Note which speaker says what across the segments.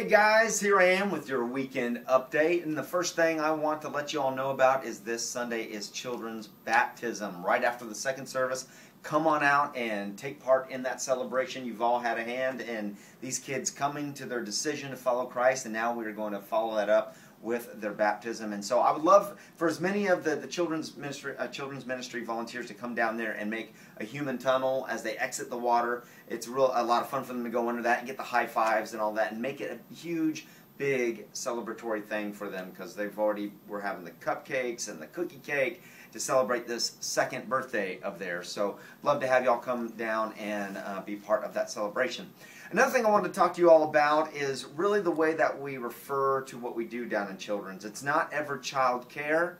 Speaker 1: Guys, here I am with your weekend update, and the first thing I want to let you all know about is this Sunday is children's baptism. Right after the second service, come on out and take part in that celebration. You've all had a hand in these kids coming to their decision to follow Christ, and now we're going to follow that up with their baptism. And so I would love for as many of the children's ministry volunteers to come down there and make a human tunnel as they exit the water. It's a lot of fun for them to go under that and get the high fives and all that and make it a huge, big celebratory thing for them, because we're having the cupcakes and the cookie cake to celebrate this second birthday of theirs. So love to have y'all come down and be part of that celebration. Another thing I wanted to talk to you all about is really the way that we refer to what we do down in Children's. It's not ever child care,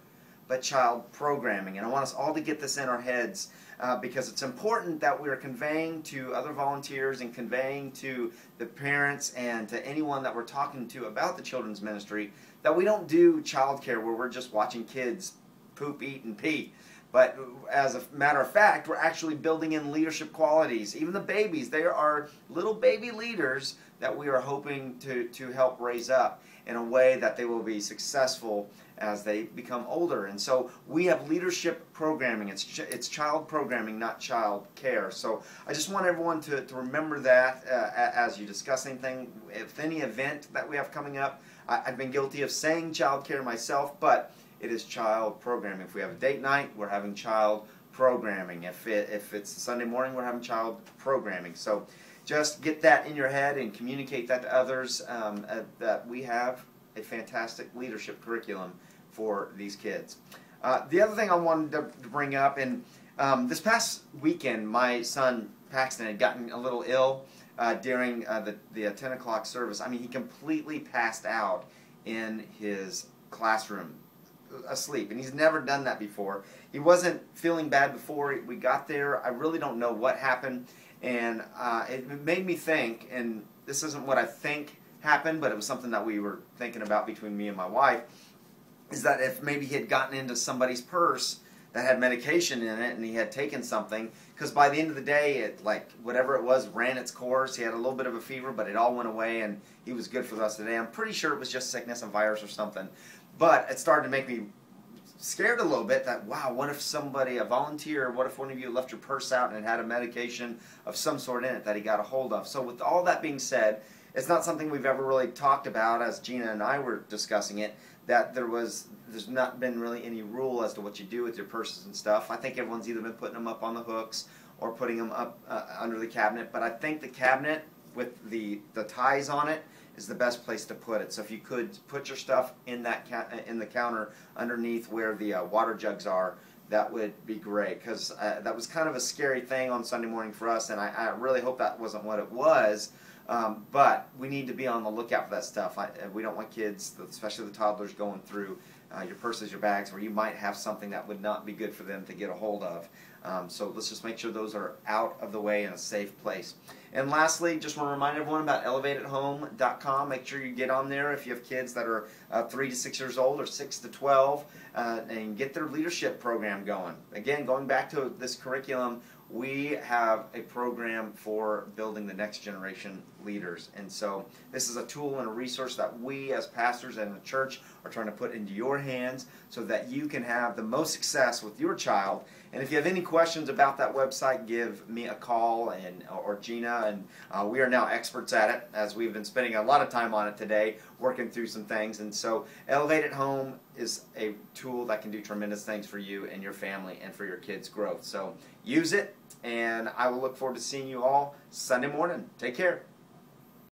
Speaker 1: but child programming. And I want us all to get this in our heads because it's important that we're conveying to other volunteers and conveying to the parents and to anyone that we're talking to about the children's ministry that we don't do child care where we're just watching kids poop, eat, and pee. But as a matter of fact, we're actually building in leadership qualities. Even the babies, they are little baby leaders that we are hoping to help raise up in a way that they will be successful as they become older. And so we have leadership programming. It's child programming, not child care. So I just want everyone to remember that as you discuss anything. If any event that we have coming up, I've been guilty of saying child care myself, but it is child programming. If we have a date night, we're having child programming. If it's Sunday morning, we're having child programming. So just get that in your head and communicate that to others, that we have a fantastic leadership curriculum for these kids. The other thing I wanted to bring up, and this past weekend, my son Paxton had gotten a little ill during the 10 o'clock service. I mean, he completely passed out in his classroom, asleep, and he's never done that before. He wasn't feeling bad before we got there. I really don't know what happened, and it made me think, and this isn't what I think happened, but it was something that we were thinking about between me and my wife, is that if maybe he had gotten into somebody's purse that had medication in it and he had taken something, because by the end of the day, it, like, whatever it was, ran its course. He had a little bit of a fever, but it all went away and he was good for the rest of the day. I'm pretty sure it was just sickness and virus or something. But it started to make me scared a little bit that, wow, what if somebody, a volunteer, what if one of you left your purse out and it had a medication of some sort in it that he got a hold of? So with all that being said, it's not something we've ever really talked about, as Gina and I were discussing it, that there's not been really any rule as to what you do with your purses and stuff. I think everyone's either been putting them up on the hooks or putting them up under the cabinet, but I think the cabinet with the ties on it is the best place to put it. So if you could put your stuff in that in the counter underneath where the water jugs are, that would be great, because that was kind of a scary thing on Sunday morning for us, and I really hope that wasn't what it was. But we need to be on the lookout for that stuff. We don't want kids, especially the toddlers, going through your purses, your bags, where you might have something that would not be good for them to get a hold of. So let's just make sure those are out of the way in a safe place. And lastly, just want to remind everyone about elevatedhome.com. Make sure you get on there if you have kids that are 3 to 6 years old or 6 to 12 and get their leadership program going. Again, going back to this curriculum, we have a program for building the next generation leaders. And so this is a tool and a resource that we as pastors and the church are trying to put into your hands so that you can have the most success with your child. And if you have any questions about that website, give me a call or Gina, and we are now experts at it, as we've been spending a lot of time on it today, working through some things. And so Elevate at Home is a tool that can do tremendous things for you and your family and for your kids' growth. So use it, and I will look forward to seeing you all Sunday morning. Take care.